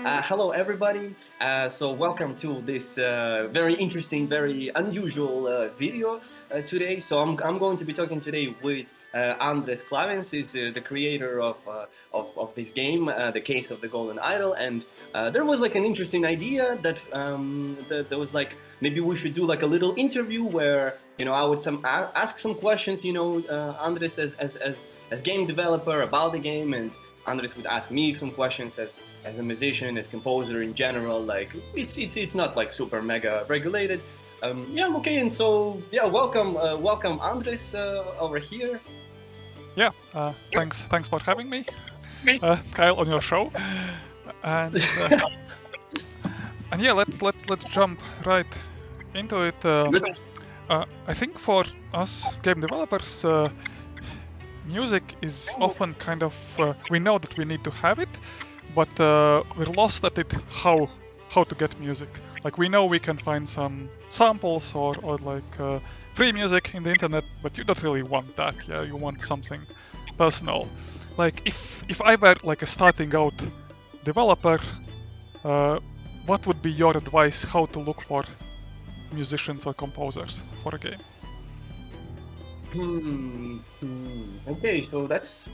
Hello, everybody. So welcome to this very interesting, very unusual video today. So I'm going to be talking today with Andrejs. He's the creator of this game, The Case of the Golden Idol. And there was like an interesting idea that there was like, maybe we should do like a little interview where, I would ask some questions, Andrejs as game developer about the game, and Andrejs would ask me some questions as a musician, as composer in general. Like it's not like super mega regulated. Okay, and so welcome Andrejs over here. Thanks for having me, Kyle, on your show. And let's jump right into it. I think for us game developers, music is often kind of we know that we need to have it, but we're lost at it how to get music. Like we know we can find some samples or like free music in the internet, but you don't really want that. Yeah, you want something personal. Like if I were like a starting out developer, what would be your advice how to look for musicians or composers for a game? Okay, so that's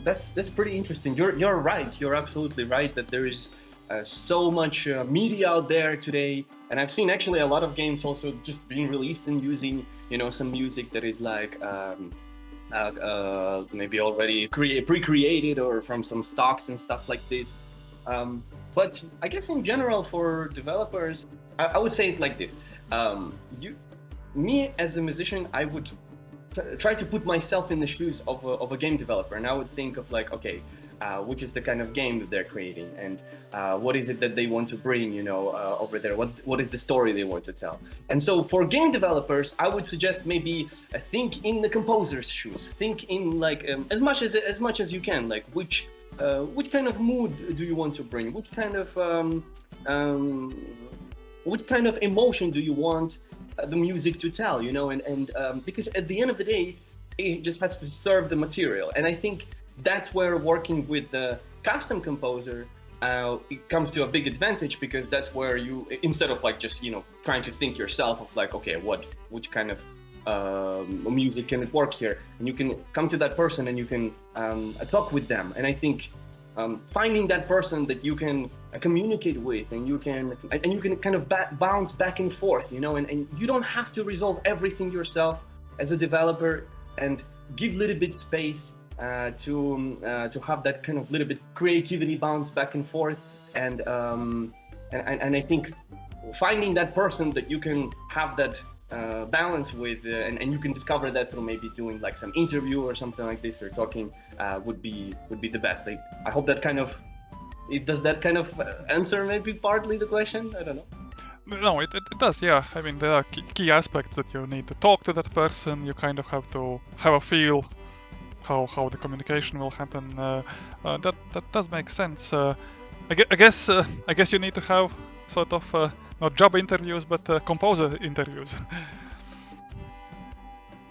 pretty interesting. You're right. You're absolutely right that there is so much media out there today, and I've seen actually a lot of games also just being released and using some music that is like maybe already pre-created or from some stocks and stuff like this. But I guess in general for developers, I would say it like this: me as a musician, I would try to put myself in the shoes of a game developer, and I would think of like, okay, which is the kind of game that they're creating, and what is it that they want to bring, over there? What is the story they want to tell? And so for game developers, I would suggest maybe think in the composer's shoes. Think in like as much as you can, like which kind of mood do you want to bring? Which kind of emotion do you want the music to tell, and because at the end of the day, it just has to serve the material. And I think that's where working with the custom composer, it comes to a big advantage, because that's where you, instead of like just, trying to think yourself of like, okay, which kind of music can it work here? And you can come to that person and you can talk with them. And I think finding that person that you can communicate with, and you can kind of bounce back and forth, and you don't have to resolve everything yourself as a developer, and give little bit space to have that kind of little bit creativity bounce back and forth, and I think finding that person that you can have that balance with, and you can discover that through maybe doing like some interview or something like this, or talking, would be the best. I hope that kind of does that kind of answer maybe partly the question. I don't know. No, it does, yeah. I mean, there are key aspects that you need to talk to that person. You kind of have to have a feel how the communication will happen. That does make sense. I guess you need to have sort of not job interviews, but composer interviews.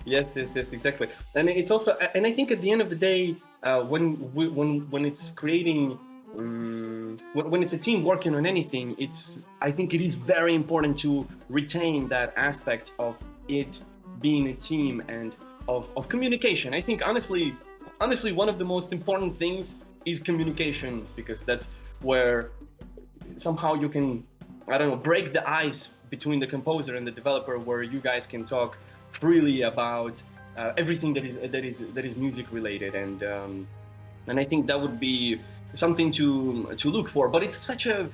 Yes, exactly. And it's also, and I think at the end of the day, when it's creating, when it's a team working on anything, I think it is very important to retain that aspect of it being a team and of communication. I think honestly, one of the most important things is communications, because that's where somehow you can, I don't know, break the ice between the composer and the developer, where you guys can talk freely about everything that is music related, and I think that would be something to look for. But it's such a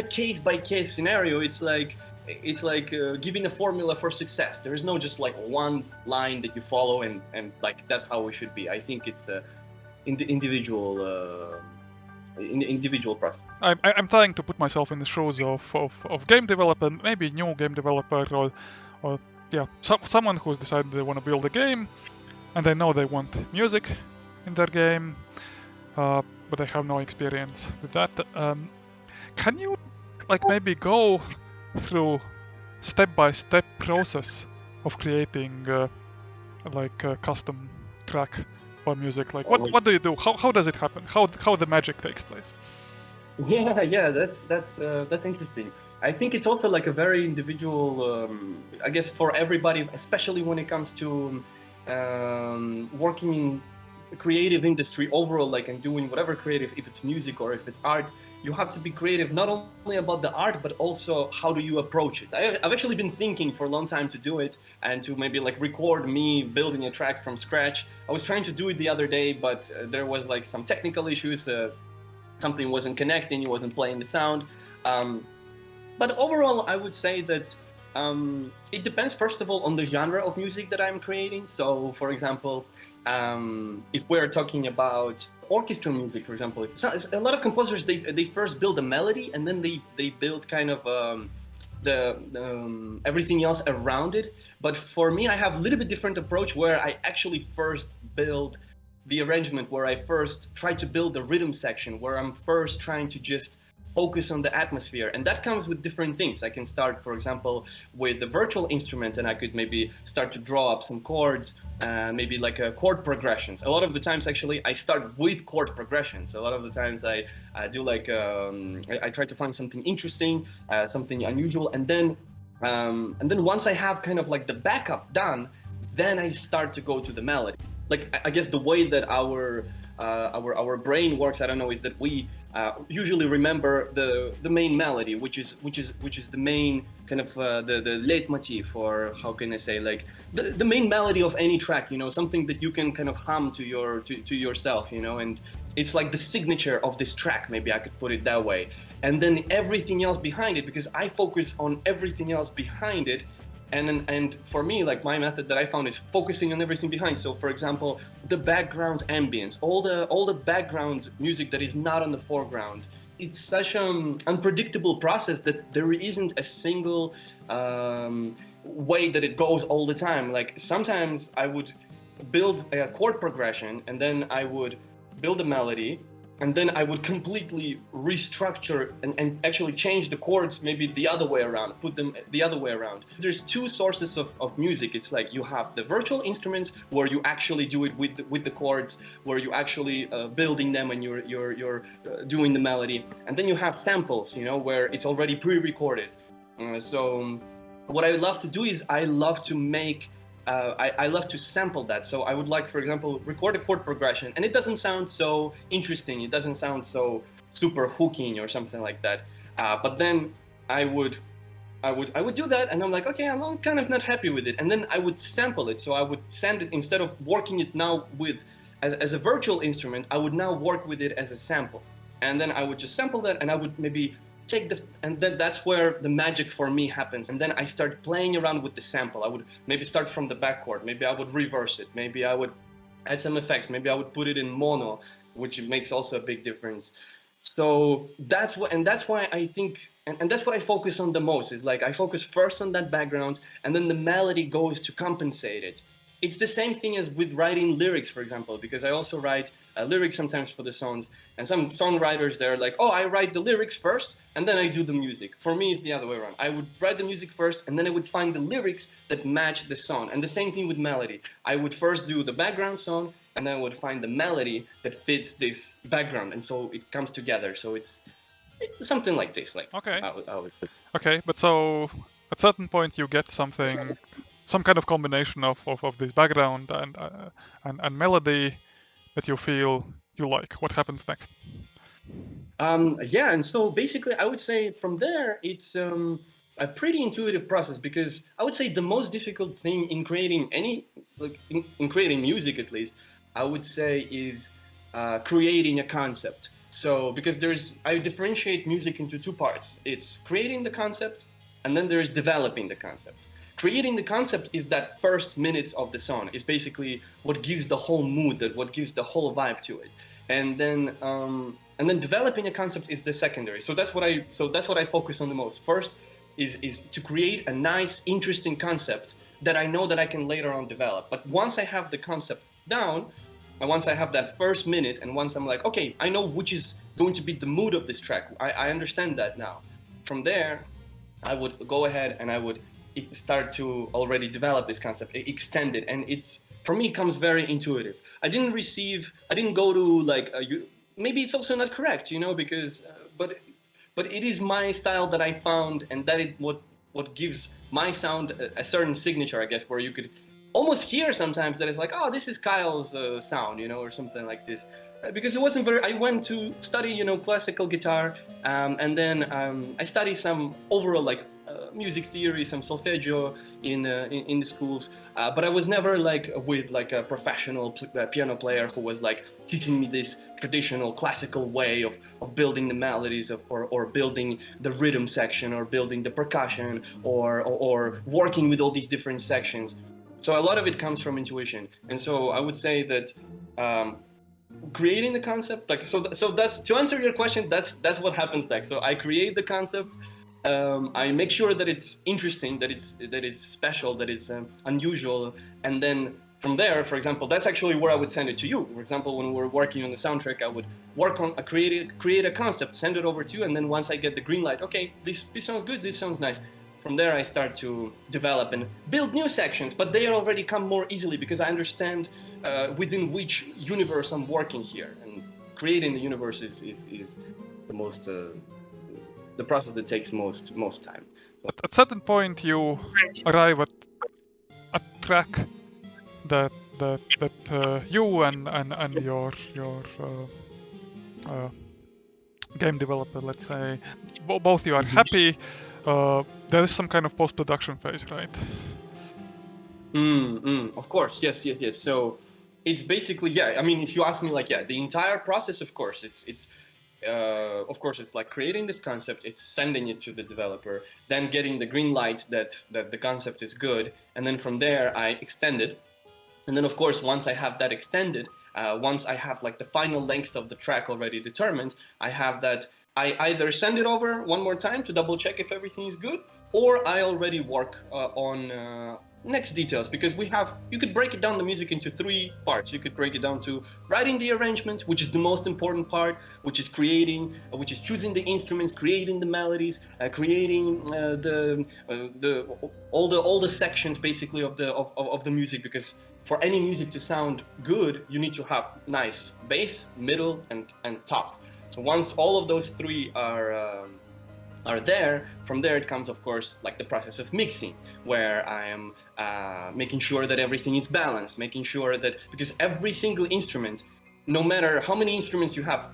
case by case scenario. It's like giving a formula for success. There is no just like one line that you follow and like that's how it should be. I think it's individual process. I'm trying to put myself in the shoes of game developer, maybe new game developer, or someone who's decided they want to build a game, and they know they want music in their game, but they have no experience with that. Can you like maybe go through step-by-step process of creating like a custom track for music? Like what do you do? How does it happen? How the magic takes place? Yeah, that's interesting. I think it's also like a very individual, I guess, for everybody, especially when it comes to working in the creative industry overall, like and doing whatever creative, if it's music or if it's art, you have to be creative not only about the art but also how do you approach it. I've actually been thinking for a long time to do it and to maybe like record me building a track from scratch. I was trying to do it the other day, but there was like some technical issues. Something wasn't connecting, it wasn't playing the sound. Um, but overall, I would say that it depends, first of all, on the genre of music that I'm creating. So, for example, if we're talking about orchestral music, for example, a lot of composers, they first build a melody and then they build kind of everything else around it. But for me, I have a little bit different approach where I actually first build the arrangement, where I first try to build the rhythm section, where I'm first trying to just focus on the atmosphere. And that comes with different things. I can start, for example, with the virtual instrument, and I could maybe start to draw up some chords, maybe like chord progressions. A lot of the times, actually, I start with chord progressions. A lot of the times I do like, I try to find something interesting, something unusual, and then once I have kind of like the backup done, then I start to go to the melody. Like, I guess the way that our brain works, I don't know, is that we usually remember the main melody, which is the main kind of the leitmotif, or how can I say, like the main melody of any track, you know, something that you can kind of hum to yourself, you know, and it's like the signature of this track, maybe I could put it that way. And then everything else behind it, because I focus on everything else behind it. And for me, like, my method that I found is focusing on everything behind. So, for example, the background ambience, all the background music that is not on the foreground. It's such an unpredictable process that there isn't a single way that it goes all the time. Like, sometimes I would build a chord progression, and then I would build a melody, and then I would completely restructure and actually change the chords maybe the other way around, put them the other way around. There's two sources of music. It's like you have the virtual instruments where you actually do it with the chords, where you actually building them and you're doing the melody. And then you have samples, you know, where it's already pre-recorded. So what I love to do is I love to make I love to sample that. So I would like, for example, record a chord progression, and it doesn't sound so interesting. It doesn't sound so super hooking or something like that. But then I would do that, and I'm like, okay, I'm kind of not happy with it. And then I would sample it. So I would send it, instead of working it now with as a virtual instrument, I would now work with it as a sample. And then I would just sample that, and I would maybe and then that's where the magic for me happens. And then I start playing around with the sample. I would maybe start from the back chord, maybe I would reverse it, maybe I would add some effects, maybe I would put it in mono, which makes also a big difference. So that's why I think, and that's what I focus on the most, is like I focus first on that background, and then the melody goes to compensate it. It's the same thing as with writing lyrics, for example, because I also write lyrics sometimes for the songs, and some songwriters, they're like, oh, I write the lyrics first and then I do the music. For me, it's the other way around. I would write the music first and then I would find the lyrics that match the song. And the same thing with melody. I would first do the background song and then I would find the melody that fits this background, and so it comes together. So it's something like this. Like, okay. Okay, but so at certain point you get something, some kind of combination of this background and melody that you feel you like. What happens next? Yeah, and so basically I would say from there it's a pretty intuitive process, because I would say the most difficult thing in creating in creating music, at least, I would say, is creating a concept. So because I differentiate music into two parts. It's creating the concept, and then there's developing the concept. Creating the concept is that first minute of the song. It's basically what gives the whole mood, what gives the whole vibe to it. And then developing a concept is the secondary. So that's what I focus on the most. First is to create a nice, interesting concept that I know that I can later on develop. But once I have the concept down, and once I have that first minute, and once I'm like, okay, I know which is going to be the mood of this track, I understand that now. From there, I would go ahead and I would start to already develop this concept, extend it, and it's, for me, it comes very intuitive. I didn't go to like maybe it's also not correct, you know, because but it is my style that I found, and that is what gives my sound a certain signature, I guess, where you could almost hear sometimes that it's like, oh, this is Kyle's sound, you know, or something like this. Because it wasn't very. I went to study, you know, classical guitar, and then I studied some overall like music theory, some solfeggio in the schools. But I was never like with like a professional piano player who was like teaching me this traditional classical way of building the melodies or building the rhythm section or building the percussion or working with all these different sections. So a lot of it comes from intuition, and so I would say that. Creating the concept, like so that's to answer your question. That's what happens next. So I create the concept. I make sure that it's interesting, that it's special, that it's unusual, and then from there, for example, that's actually where I would send it to you. For example, when we're working on the soundtrack, I would work on create a concept, send it over to you, and then once I get the green light, okay, this sounds good, this sounds nice. From there, I start to develop and build new sections, but they already come more easily because I understand within which universe I'm working here. And creating the universe is the most the process that takes most time. At certain point, you arrive at a track that you and your game developer, let's say, both you are happy. There is some kind of post-production phase, right? Of course, yes. So it's basically, yeah. I mean, if you ask me, like, yeah, the entire process, of course, it's like creating this concept, it's sending it to the developer, then getting the green light that the concept is good, and then from there I extend it, and then of course once I have that extended, once I have like the final length of the track already determined, I have that. I either send it over one more time to double check if everything is good, or I already work on next details, because you could break it down the music into 3 parts. You could break it down to writing the arrangement, which is the most important part, which is choosing the instruments, creating the melodies, creating all the sections basically of the music, because for any music to sound good, you need to have nice bass, middle, and top. So once all of those 3 are there, from there it comes, of course, like the process of mixing, where I am making sure that everything is balanced, making sure that, because every single instrument, no matter how many instruments you have,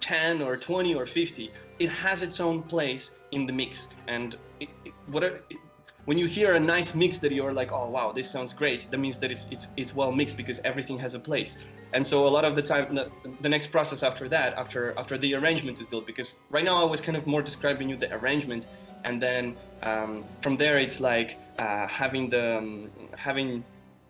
10 or 20 or 50, it has its own place in the mix. And when you hear a nice mix that you're like, oh wow, this sounds great, that means that it's well mixed, because everything has a place. And so a lot of the time, the next process after that, after the arrangement is built, because right now I was kind of more describing you the arrangement, and then from there it's like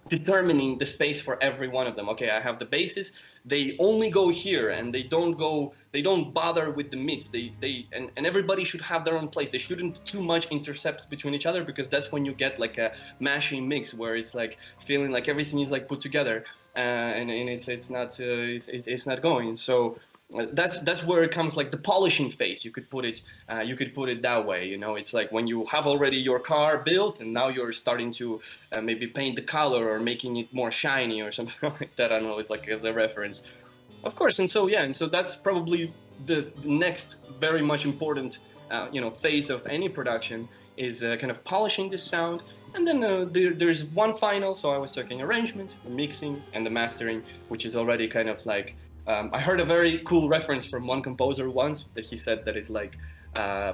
determining the space for every one of them. Okay, I have the basses, they only go here, and they don't bother with the mids. And everybody should have their own place. They shouldn't too much intercept between each other, because that's when you get like a mashing mix where it's like feeling like everything is like put together, and it's not going. So that's where it comes, like the polishing phase. You could put it that way. You know, it's like when you have already your car built, and now you're starting to maybe paint the color or making it more shiny or something like that. I don't know. It's like as a reference, of course. And so that's probably the next very much important phase of any production, is kind of polishing this sound. And then there's one final. So I was talking arrangement, the mixing, and the mastering, which is already kind of like. I heard a very cool reference from one composer once, that he said that it's like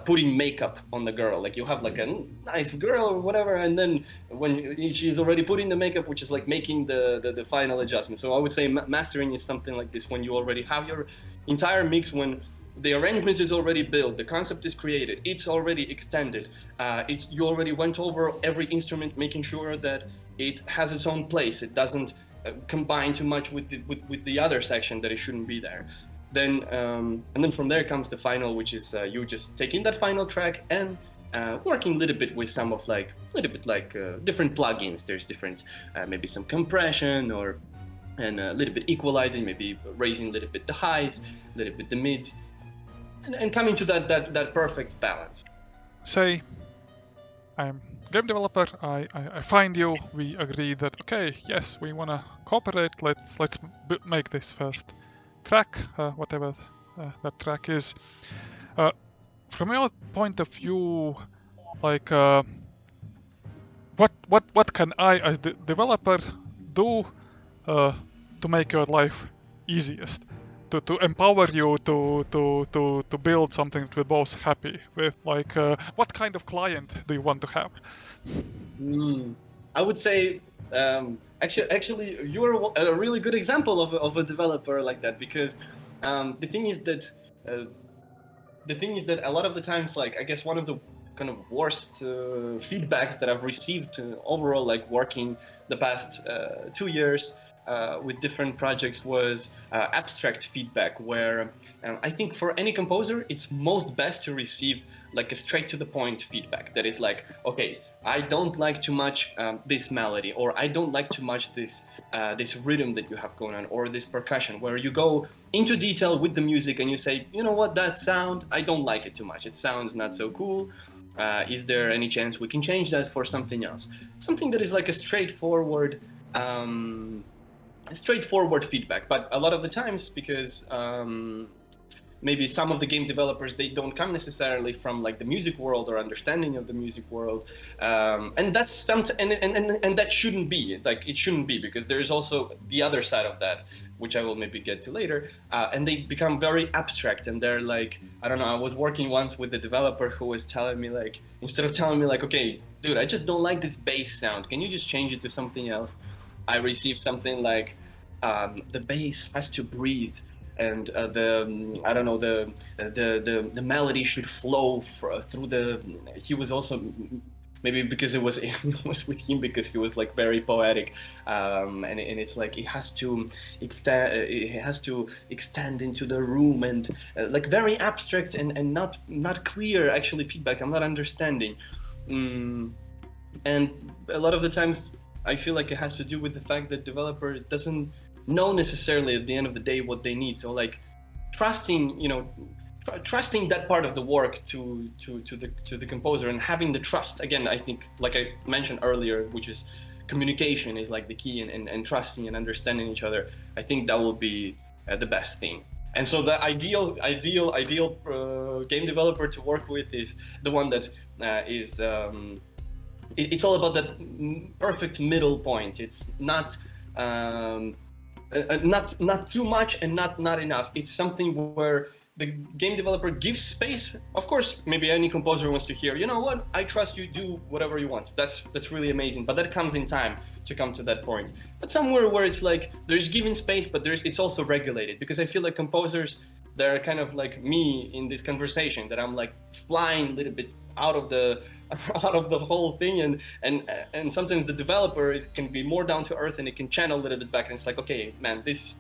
putting makeup on the girl. Like you have like a nice girl or whatever, and then when she's already putting the makeup, which is like making the final adjustment. So I would say mastering is something like this, when you already have your entire mix, when the arrangement is already built, the concept is created, it's already extended, you already went over every instrument, making sure that it has its own place, it doesn't combine too much with the other section, that it shouldn't be there. Then and then from there comes the final, which is you just taking that final track and working a little bit with some of different plugins. There's different maybe some compression and a little bit equalizing, maybe raising a little bit the highs, a little bit the mids, and coming to that perfect balance. Say I'm game developer, I find you, we agree that okay, yes, we want to cooperate, let's make this first track, whatever that track is. from your point of view, like what can I as the developer do to make your life easiest, to empower you to build something that we're both happy with? Like what kind of client do you want to have? I would say actually you're a really good example of a developer like that, because the thing is that a lot of the times, like, I guess one of the kind of worst feedbacks that I've received overall, like working the past 2 years with different projects, was abstract feedback, where I think for any composer it's most best to receive like a straight to the point feedback that is like, okay, I don't like too much this melody, or I don't like too much this this rhythm that you have going on, or this percussion, where you go into detail with the music and you say, you know what, that sound, I don't like it too much, it sounds not so cool. Is there any chance we can change that for something else? Something that is like a straightforward feedback. But a lot of the times, because maybe some of the game developers, they don't come necessarily from like the music world or understanding of the music world, and that's and that shouldn't be, like, it shouldn't be, because there is also the other side of that, which I will maybe get to later, and they become very abstract, and they're like, I don't know, I was working once with a developer who was telling me, like, instead of telling me like, okay, dude, I just don't like this bass sound, can you just change it to something else? I received something like, the bass has to breathe, and the melody should flow through the. He was also, maybe because it was with him, because he was like very poetic, and it's like it has to extend into the room, and like very abstract and not clear actually feedback. I'm not understanding, and a lot of the times I feel like it has to do with the fact that developer doesn't know necessarily at the end of the day what they need. So like trusting that part of the work to the composer, and having the trust. Again, I think, like I mentioned earlier, which is communication is like the key, and trusting and understanding each other. I think that will be the best thing. And so the ideal game developer to work with is the one that is it's all about that perfect middle point. It's not not too much and not enough. It's something where the game developer gives space. Of course, maybe any composer wants to hear, you know what, I trust you, do whatever you want. That's really amazing, but that comes in time to come to that point. But somewhere where it's like there's given space, but it's also regulated, because I feel like composers, they're kind of like me in this conversation, that I'm like flying a little bit out of the whole thing, and sometimes the developer can be more down to earth, and it can channel a little bit back, and it's like, okay, man, this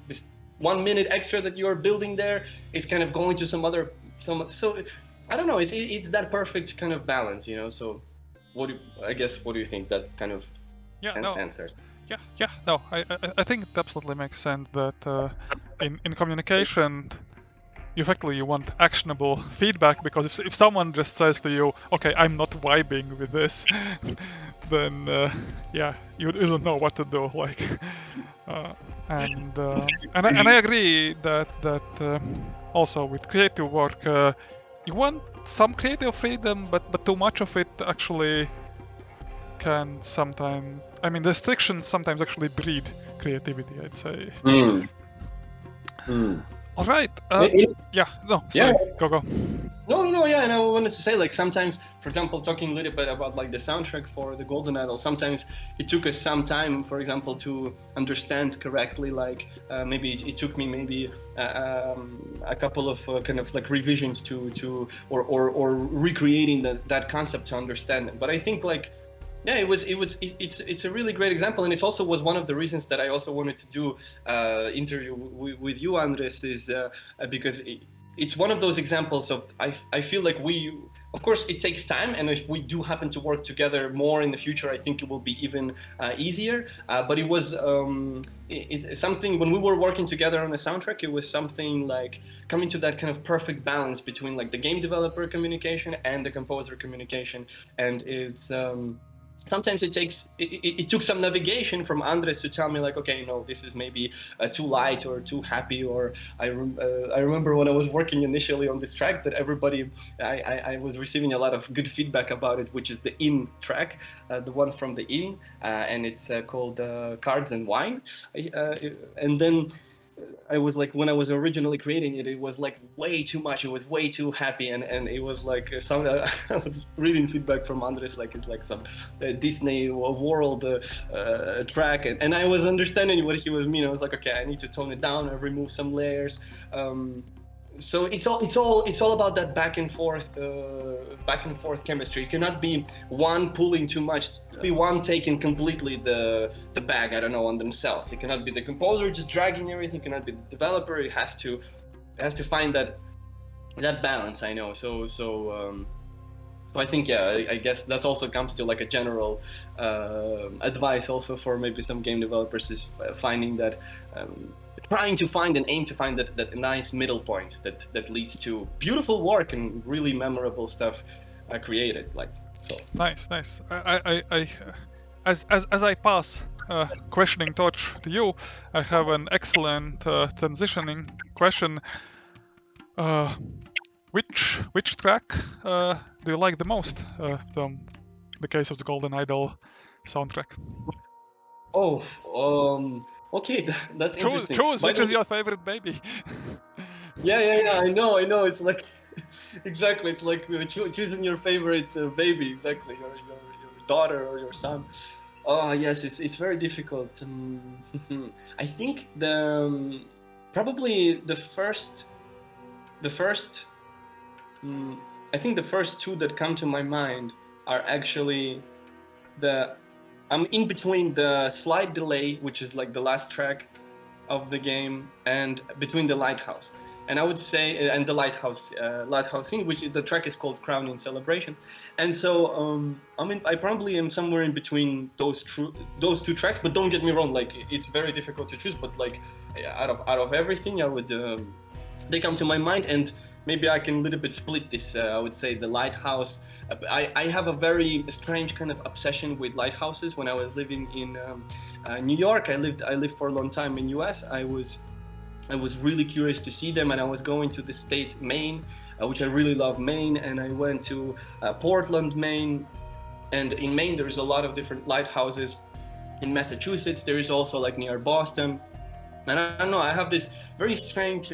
1 minute extra that you're building there is kind of going to some so I don't know, it's that perfect kind of balance, you know. So what do you think that kind of answers? No, I think it absolutely makes sense that in communication, effectively you want actionable feedback, because if someone just says to you, okay, I'm not vibing with this, then you don't know what to do, like, and I agree that also with creative work, you want some creative freedom, but too much of it actually can sometimes, I mean, restrictions sometimes actually breed creativity, I'd say. All right. Go. No, yeah, and I wanted to say, like, sometimes, for example, talking a little bit about like the soundtrack for the Golden Idol, sometimes it took us some time, for example, to understand correctly, like maybe it took me maybe a couple of kind of like revisions to or recreating that concept to understand it. But I think, like, yeah, it's a really great example, and it also was one of the reasons that I also wanted to do interview with you, Andrejs, is because it's one of those examples of I feel like of course it takes time, and if we do happen to work together more in the future, I think it will be even easier. But it was it's something, when we were working together on the soundtrack, it was something like coming to that kind of perfect balance between like the game developer communication and the composer communication, and it's sometimes it took some navigation from Andres to tell me like, okay, no, this is maybe too light or too happy. Or I remember when I was working initially on this track that I was receiving a lot of good feedback about it, which is the In track, the one from the In, and it's called Cards and Wine. And then I was like, when I was originally creating it, it was like way too much. It was way too happy, and it was like some. I was reading feedback from Andres, like it's like some Disney World track, and I was understanding what he was meaning. I was like, okay, I need to tone it down and remove some layers. So it's all about that back and forth chemistry. It cannot be one pulling too much, be one taking completely the bag, I don't know, on themselves. It cannot be the composer just dragging everything. It cannot be the developer. It has to find that balance. I know. So I think, yeah, I guess that also comes to like a general advice also for maybe some game developers, is finding that, trying to find and aim to find that nice middle point that leads to beautiful work and really memorable stuff created. Like, so. Nice. As I pass questioning torch to you, I have an excellent transitioning question. Which track do you like the most from the Case of the Golden Idol soundtrack? Oh, okay, that's interesting. Choose which is your favorite baby. Yeah. I know. It's like exactly. It's like choosing your favorite baby. Exactly, your daughter or your son. Oh yes, it's very difficult. I think probably the first. I think the first two that come to my mind are actually I'm in between the Slight Delay, which is like the last track of the game, and between the Lighthouse. And I would say, and the Lighthouse scene, which the track is called Crowning Celebration. And so, I probably am somewhere in between those two tracks. But don't get me wrong, like it's very difficult to choose. But like out of everything, I would they come to my mind, and maybe I can a little bit split this. I would say the Lighthouse. I have a very strange kind of obsession with lighthouses. When I was living in New York, I lived for a long time in US. I was really curious to see them, and I was going to the state Maine, which I really love Maine, and I went to Portland, Maine, and in Maine there's a lot of different lighthouses. In Massachusetts there is also like near Boston, and I don't know, I have this very strange.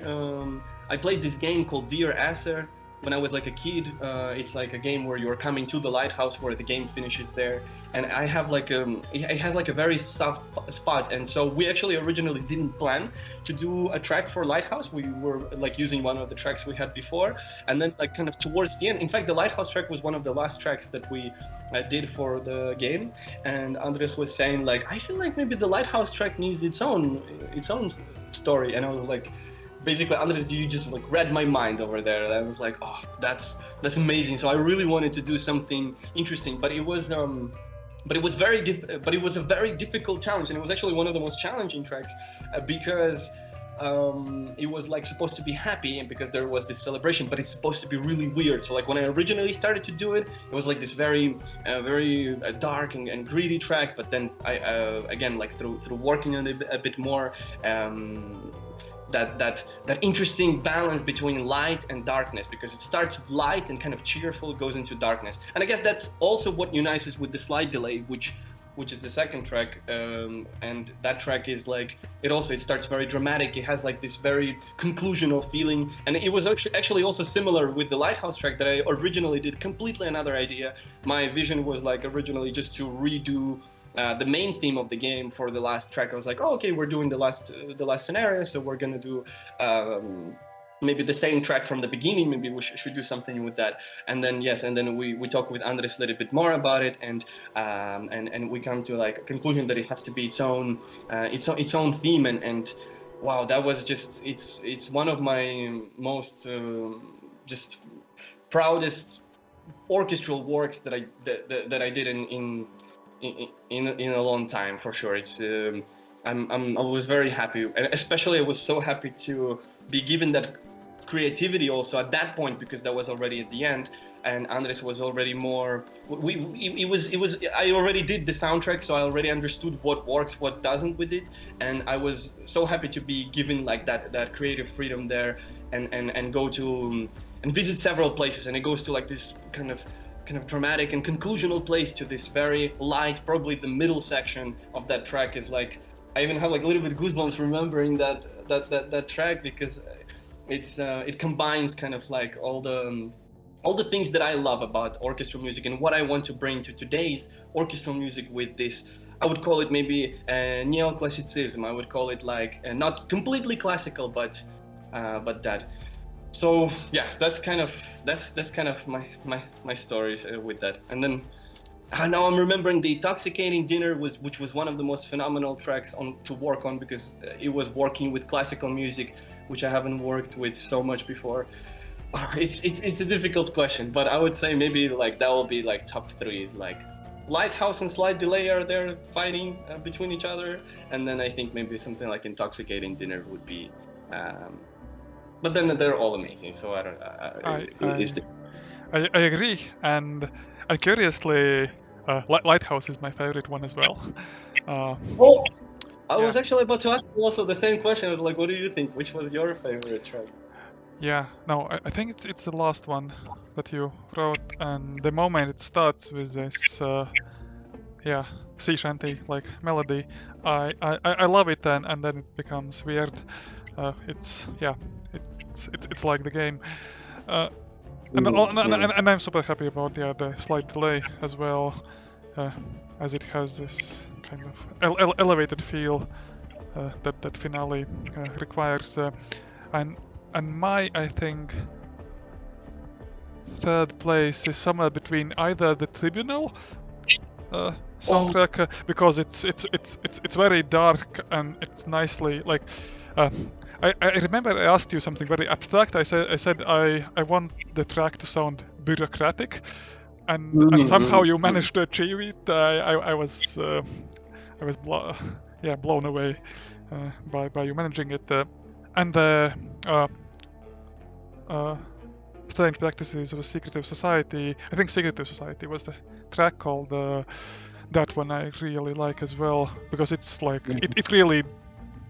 I played this game called Dear Asser when I was like a kid. It's like a game where you're coming to the lighthouse where the game finishes there, and I have like it has like a very soft spot. And so we actually originally didn't plan to do a track for Lighthouse. We were like using one of the tracks we had before, and then like kind of towards the end, in fact the Lighthouse track was one of the last tracks that we did for the game. And Andres was saying like, I feel like maybe the Lighthouse track needs its own story, and I was like, basically, Andres, you just like read my mind over there. And I was like, oh, that's amazing. So I really wanted to do something interesting, but it was a very difficult challenge, and it was actually one of the most challenging tracks because it was like supposed to be happy, and because there was this celebration, but it's supposed to be really weird. So like when I originally started to do it, it was like this very dark and greedy track. But then I again, like through working on it a bit more. That interesting balance between light and darkness, because it starts light and kind of cheerful, goes into darkness. And I guess that's also what unites us with the Slight Delay, which is the second track, and that track is like, it starts very dramatic. It has like this very conclusional feeling, and it was actually also similar with the Lighthouse track that I originally did completely another idea. My vision was like originally just to redo the main theme of the game for the last track. I was like, oh, okay, we're doing the last scenario, so we're gonna do maybe the same track from the beginning. Maybe we should do something with that. And then we talk with Andres a little bit more about it, and we come to like a conclusion that it has to be its own theme. And wow, that was just it's one of my most just proudest orchestral works that I did in a long time, for sure. It's I was very happy, and especially I was so happy to be given that creativity also at that point, because that was already at the end, and Andres was already more. It was. I already did the soundtrack, so I already understood what works, what doesn't with it, and I was so happy to be given like that creative freedom there, and go to and visit several places, and it goes to like this kind of dramatic and conclusional place to this very light, probably the middle section of that track is like. I even have like a little bit goosebumps remembering that track because it combines kind of like all the things that I love about orchestral music and what I want to bring to today's orchestral music with this. I would call it maybe neoclassicism. I would call it like not completely classical, but that. So yeah, that's kind of my stories with that. And then now I'm remembering the Intoxicating Dinner which was one of the most phenomenal tracks to work on because it was working with classical music, which I haven't worked with so much before. It's a difficult question, but I would say maybe like that will be like top 3 is like Lighthouse and Slight Delay are there fighting between each other, and then I think maybe something like Intoxicating Dinner would be. But then they're all amazing, so I don't. I agree, and curiously, Lighthouse is my favorite one as well. Oh, I was actually about to ask you also the same question. I was like, what do you think? Which was your favorite track? Yeah, no, I think it's the last one that you wrote, and the moment it starts with this, sea shanty like melody, I love it, and then it becomes weird. It's like the game. And I'm super happy about the slight delay as well, as it has this kind of elevated feel that finale requires. And my, I think, third place is somewhere between either the Tribunal soundtrack, because it's very dark and it's nicely like. I remember I asked you something very abstract. I said I want the track to sound bureaucratic, and somehow you managed to achieve it. I was blown away by you managing it. And the Strange Practices of a Secretive Society. I think Secretive Society was the track called. That one I really like as well because it's like it really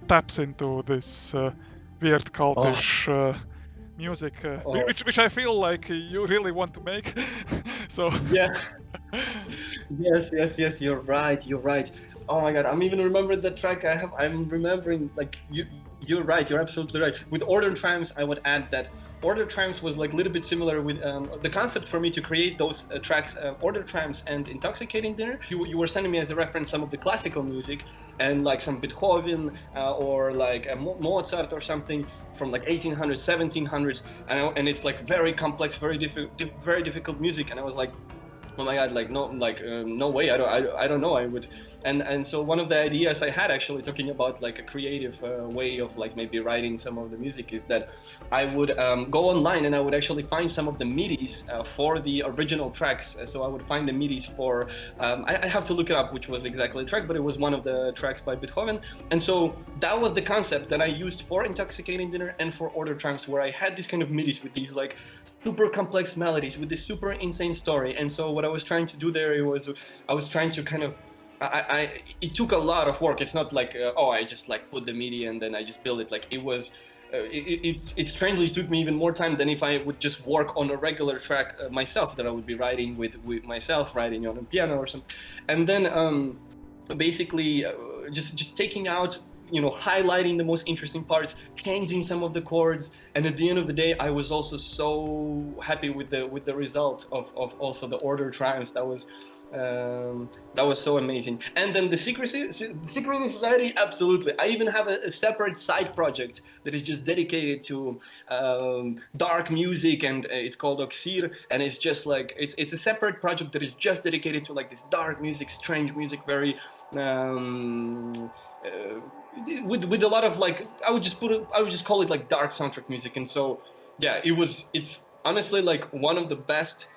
taps into this weird cultish music, which I feel like you really want to make. So yeah, yes, you're right. Oh my god, I'm even remembering the track I'm remembering like you're right, you're absolutely right. With Order Triumphs, I would add that Order Triumphs was like a little bit similar with the concept for me to create those tracks, Order Triumphs and Intoxicating Dinner. You were sending me as a reference some of the classical music and like some Beethoven or like Mozart or something from like 1800s, 1700s, and it's like very complex, very difficult music, and I was like, oh my god, like no way, I don't know, I would. And so one of the ideas I had actually talking about like a creative way of like maybe writing some of the music is that I would go online and I would actually find some of the MIDIs for the original tracks. So I would find the MIDIs for I have to look it up which was exactly the track, but it was one of the tracks by Beethoven. And so that was the concept that I used for Intoxicating Dinner and for Order Triumphs, where I had this kind of MIDIs with these like super complex melodies with this super insane story. And so what I was trying to do there was I was trying to kind of it took a lot of work. It's not like I just like put the MIDI and then I just build it. Like it was it strangely took me even more time than if I would just work on a regular track myself that I would be writing with myself, writing on a piano or something. And then basically just taking out, highlighting the most interesting parts, changing some of the chords, and at the end of the day, I was also so happy with the result of also the Order Triumphs. That was so amazing. And then the Secret Society, absolutely. I even have a separate side project that is just dedicated to dark music, and it's called Oxir, and it's just like it's a separate project that is just dedicated to like this dark music, strange music, very with a lot of like I would just call it like dark soundtrack music. And so yeah, it's honestly like one of the best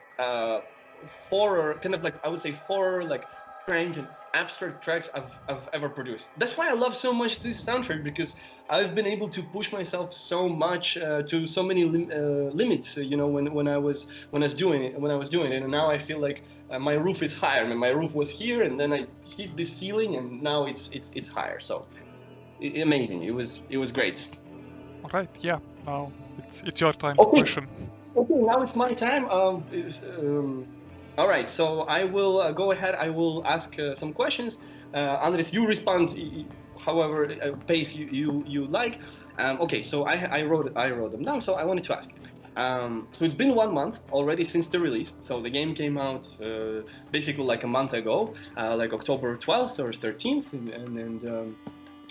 horror, kind of like I would say horror, like strange and abstract tracks I've ever produced. That's why I love so much this soundtrack, because I've been able to push myself so much to so many limits. When I was doing it, and now I feel like my roof is higher. I mean, my roof was here, and then I hit the ceiling, and now it's higher. So amazing. It was great. All right, yeah. Now it's your time Okay. to question. Okay, now it's my time. All right, so I will go ahead. I will ask some questions. Andres, you respond however pace you like. Okay, so I wrote them down. So I wanted to ask. So it's been 1 month already since the release. So the game came out basically like a month ago, like October 12th or 13th,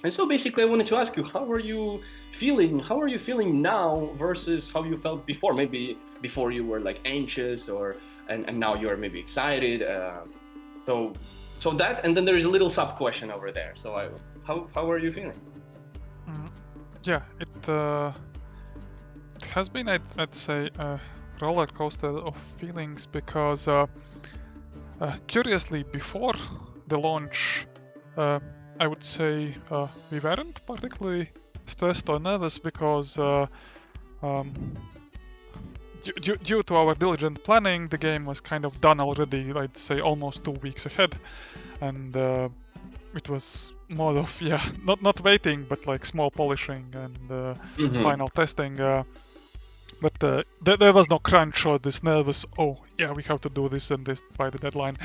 and so basically, I wanted to ask you, how are you feeling? How are you feeling now versus how you felt before? Maybe before you were like anxious, and now you're maybe excited. So that, and then there is a little sub question over there. So how are you feeling? Yeah, it has been, I'd say, a roller coaster of feelings because curiously, before the launch, I would say we weren't particularly stressed or nervous because due to our diligent planning, the game was kind of done already, I'd say almost 2 weeks ahead. And it was more of, not waiting, but like small polishing and final testing. But there was no crunch or this nervous, we have to do this and this by the deadline.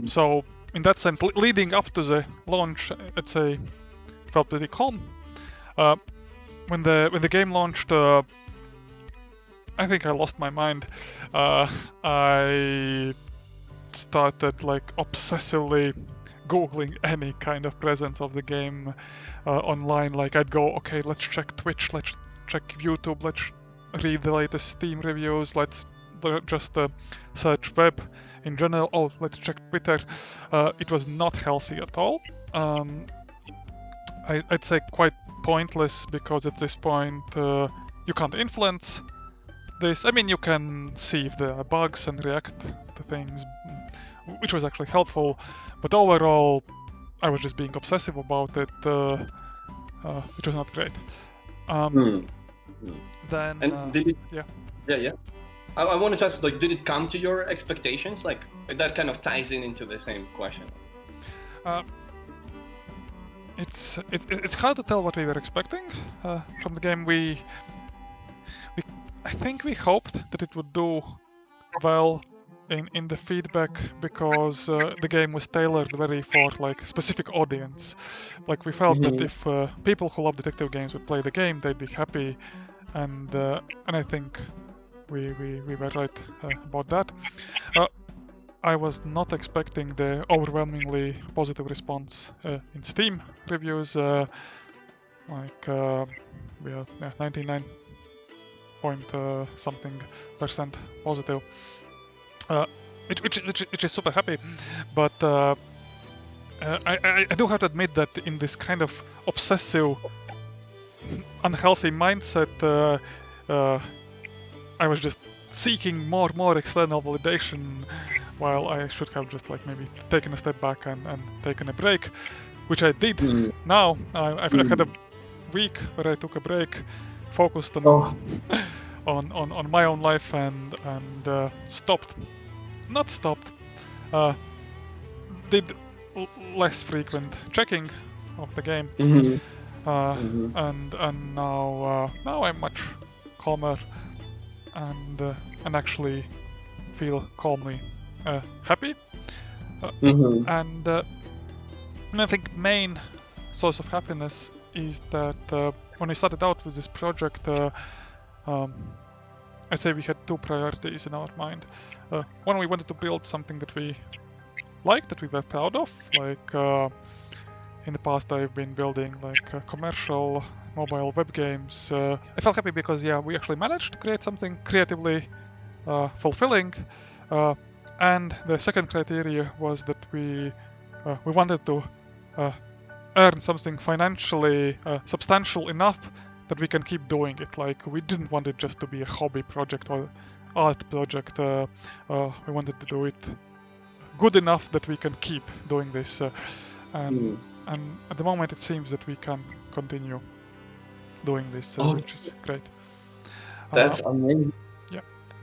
So in that sense, leading up to the launch, I'd say felt pretty calm. When the game launched, I think I lost my mind. I started like obsessively googling any kind of presence of the game online. Like I'd go, okay, let's check Twitch, let's check YouTube, let's read the latest Steam reviews, let's just search web in general. Let's check Twitter. It was not healthy at all. I'd say quite pointless because at this point you can't influence this. I mean, you can see if there are bugs and react to things, which was actually helpful. But overall, I was just being obsessive about it, which was not great. Then, and did it? Yeah. I wanted to ask, like, did it come to your expectations? Like, that kind of ties into the same question. It's hard to tell what we were expecting from the game. I think we hoped that it would do well in the feedback because the game was tailored very for like specific audience. Like we felt that if people who love detective games would play the game, they'd be happy, and I think we were right about that. I was not expecting the overwhelmingly positive response in Steam reviews. We are 99 point something percent positive, which is super happy. But I do have to admit that in this kind of obsessive, unhealthy mindset, I was just seeking more external validation, while I should have just like maybe taken a step back and taken a break, which I did. Now I've had a week where I took a break, focused on my own life and did less frequent checking of the game, and now I'm much calmer and actually feel calmly happy. And I think main source of happiness is that when we started out with this project, I'd say we had two priorities in our mind. One, we wanted to build something that we liked, that we were proud of. Like in the past, I've been building like commercial mobile web games. I felt happy because we actually managed to create something creatively fulfilling. And the second criteria was that we wanted to earn something financially substantial enough that we can keep doing it. Like we didn't want it just to be a hobby project or art project. We wanted to do it good enough that we can keep doing this. And and at the moment it seems that we can continue doing this, Oh, which is great. that's amazing. Yeah.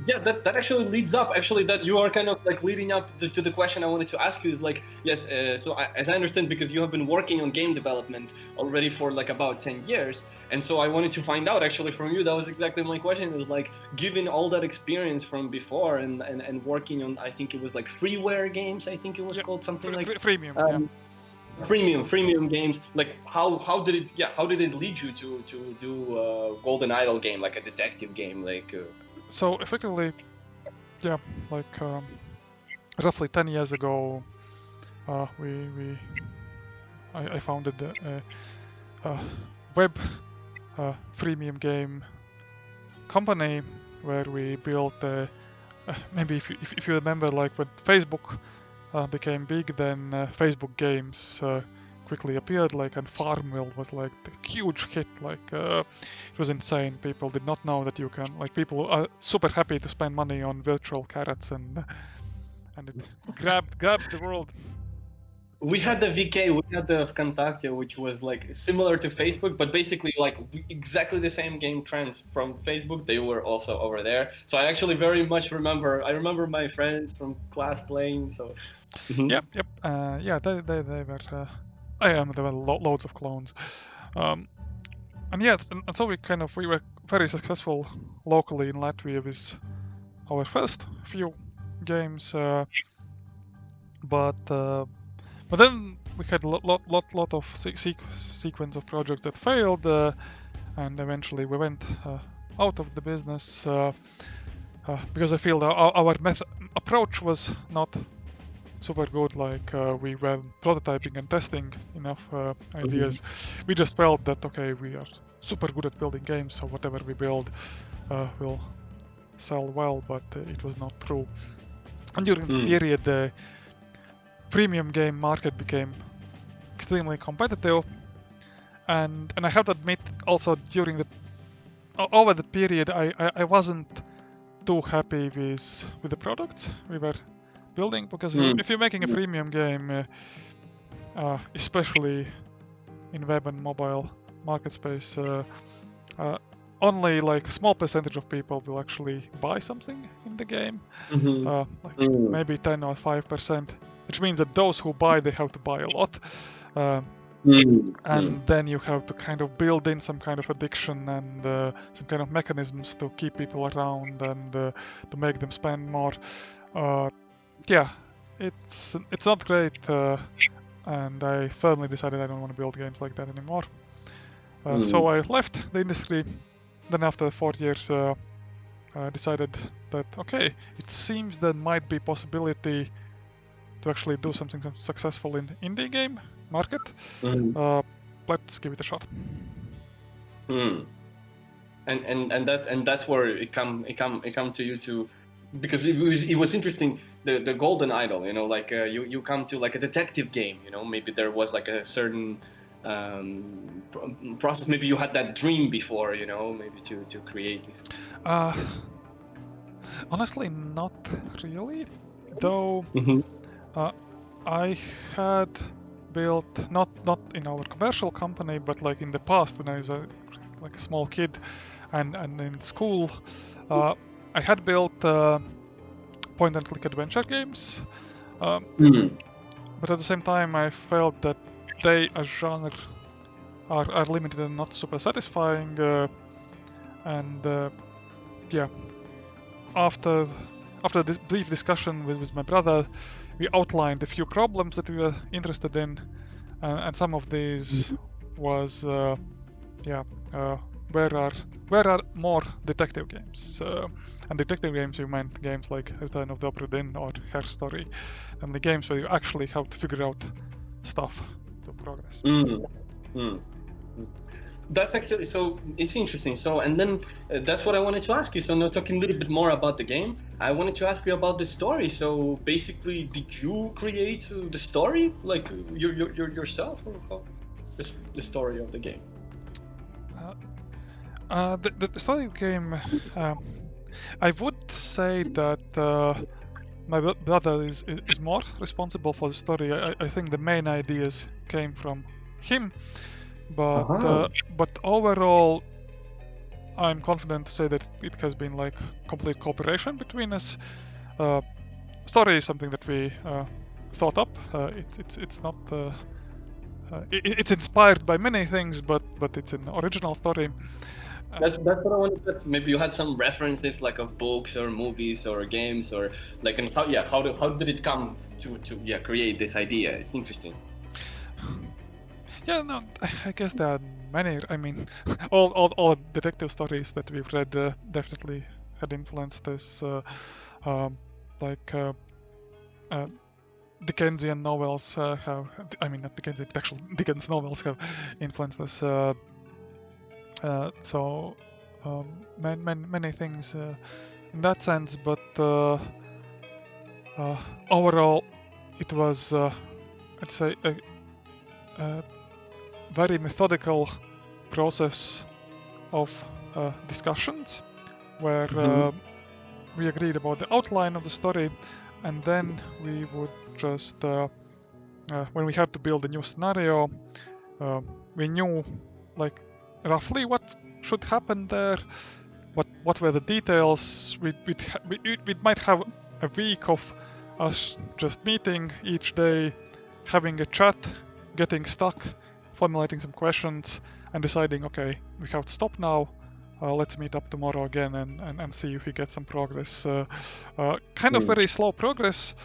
Yeah, that actually leads up. Actually, that you are kind of like leading up to the question I wanted to ask you is like, yes. As I understand, because you have been working on game development already for like about 10 years, and so I wanted to find out actually from you. That was exactly my question. Is like, given all that experience from before and working on, I think it was like freeware games. I think it was called something like freemium. freemium games. Like how did it lead you to do Golden Idol game, like a detective game, like? So effectively, yeah, like roughly 10 years ago, I founded a web freemium game company where we built maybe if you remember, like when Facebook became big, then Facebook games quickly appeared, like, and Farmville was like the huge hit. Like it was insane. People did not know that you can, like, people are super happy to spend money on virtual carrots, and it grabbed the world. We had the VK, we had the Vkontakte, which was like similar to Facebook, but basically like exactly the same game trends from Facebook. They were also over there. So I actually very much remember. I remember my friends from class playing. So. Yep. Yeah, they were. There were loads of clones. And yeah, and so we were very successful locally in Latvia with our first few games, but then we had a lot of sequence of projects that failed, and eventually we went out of the business because I feel that our approach was not super good. Like we were prototyping and testing enough ideas. We just felt that okay, we are super good at building games, so whatever we build will sell well, but it was not true. And during the period, the premium game market became extremely competitive, and I have to admit also over the period I wasn't too happy with the products we were building, because if you're making a freemium game, especially in web and mobile market space, only like a small percentage of people will actually buy something in the game, maybe 10 or 5%, which means that those who buy, they have to buy a lot, and then you have to kind of build in some kind of addiction and some kind of mechanisms to keep people around and to make them spend more. Yeah, it's not great, and I firmly decided I don't want to build games like that anymore. So I left the industry. Then after 4 years, I decided that okay, it seems there might be possibility to actually do something successful in indie game market. Let's give it a shot. And that's where it come to you to, because it was interesting, the Golden Idol, you know, like you come to like a detective game, you know, maybe there was like a certain process, maybe you had that dream before, you know, maybe to create this. Honestly, not really, though. I had built, not in our commercial company, but like in the past when I was a small kid and in school, I had built point and click adventure games, but at the same time I felt that they as genre are limited and not super satisfying, and yeah, after this brief discussion with my brother, we outlined a few problems that we were interested in, and some of these was where are more detective games, and detective games, you meant games like Return of the Obra Dinn or Her Story, and the games where you actually have to figure out stuff to progress. That's actually, so it's interesting. So, and then that's what I wanted to ask you. So now talking a little bit more about the game, I wanted to ask you about the story. So basically, did you create the story, like yourself, or how, the story of the game? The story of the game, I would say that my brother is more responsible for the story. I think the main ideas came from him, but overall, I'm confident to say that it has been like complete cooperation between us. Story is something that we thought up. It's not. It's inspired by many things, but it's an original story. That's what I wanted to. Maybe you had some references like of books or movies or games or like, and how did it come to create this idea? It's interesting. Yeah, no, I guess there are many. I mean, all detective stories that we've read definitely had influenced this. Like Dickensian novels have. I mean, not Dickensian, but actual Dickens novels have influenced us. So many things in that sense, but overall, it was I'd say a very methodical process of discussions where we agreed about the outline of the story, and then we would just when we had to build a new scenario, we knew like roughly what should happen there, what were the details. We might have a week of us just meeting each day, having a chat, getting stuck, formulating some questions, and deciding, okay, we have to stop now. Let's meet up tomorrow again and see if we get some progress. Kind of very slow progress,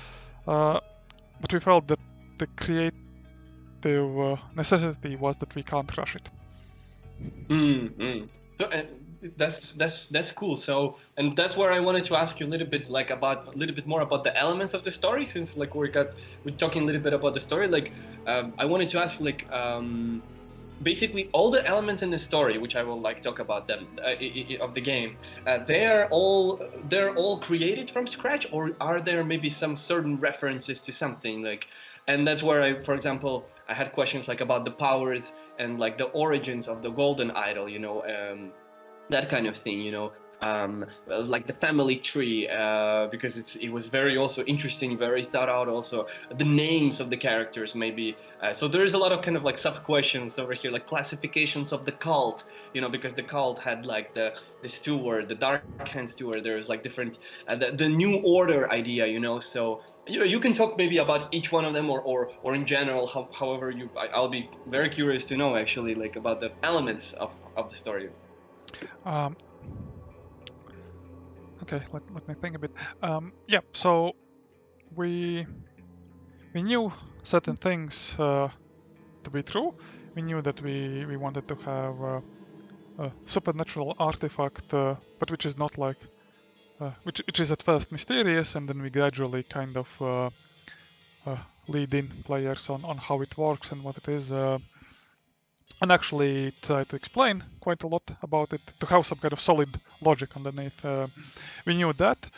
but we felt that the creative necessity was that we can't rush it. So, that's cool. So, and that's where I wanted to ask you a little bit more about the elements of the story, since like we're talking a little bit about the story. Like, I wanted to ask you like basically all the elements in the story, which I will like talk about them of the game. They're all created from scratch, or are there maybe some certain references to something like? And that's where for example, I had questions like about the powers and like the origins of the golden idol, that kind of thing, like the family tree, because it was very also interesting, very thought out. Also, the names of the characters, maybe. So there is a lot of kind of like sub questions over here, like classifications of the cult, because the cult had like the steward, the dark hand steward. There's like different the new order idea, So you can talk maybe about each one of them, or in general, however I'll be very curious to know actually like about the elements of the story. Okay, let me think a bit. Yeah, so we knew certain things to be true. We knew that we wanted to have a supernatural artifact, but which is not like which is at first mysterious, and then we gradually kind of lead in players on how it works and what it is. And actually try to explain quite a lot about it, to have some kind of solid logic underneath. We knew that.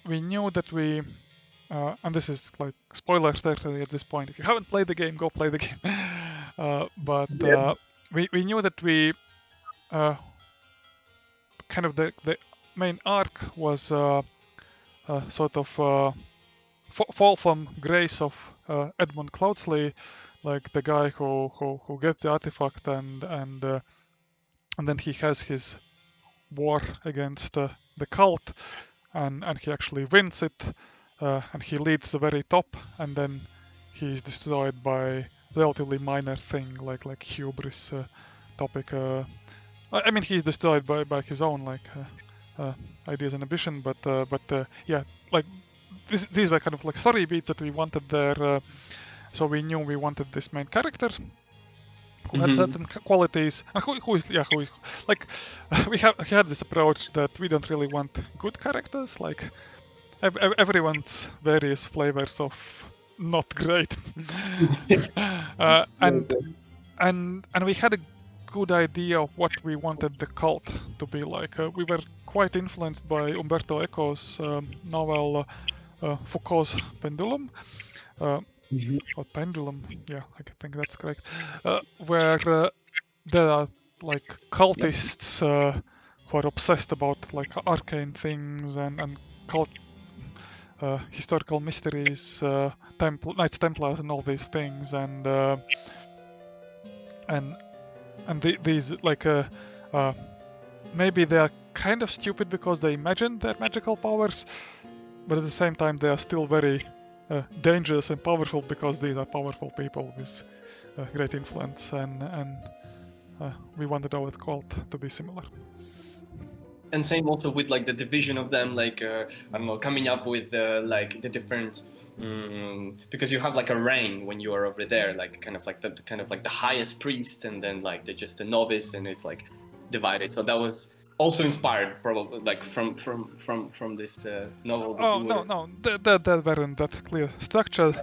We knew that we, and this is like spoiler territory at this point. If you haven't played the game, go play the game. We knew that we kind of the main arc was sort of fall from grace of Edmund Cloudsley, like the guy who gets the artifact and then he has his war against the cult, and he actually wins it, and he leads the very top, and then he is destroyed by relatively minor thing like hubris topic. I mean, he's destroyed by his own like ideas and ambition, but yeah, like these were kind of like story beats that we wanted there. So we knew we wanted this main character who had certain qualities, and who is like we had this approach that we don't really want good characters. Like everyone's various flavors of not great, and we had a good idea of what we wanted the cult to be like. We were quite influenced by Umberto Eco's novel Foucault's Pendulum. Or Pendulum, yeah, I think that's correct. Where there are like cultists who are obsessed about like arcane things and cult historical mysteries, Knights Templars, and all these things, and these like maybe they are kind of stupid because they imagine their magical powers, but at the same time they are still very dangerous and powerful because these are powerful people with great influence, and we wanted our cult to be similar. And same also with like the division of them, like I don't know, coming up with like the different because you have like a rank when you are over there, like kind of like the highest priest, and then like just a novice, and it's like divided. So that was also inspired probably like from this novel. No, that weren't that clear structure.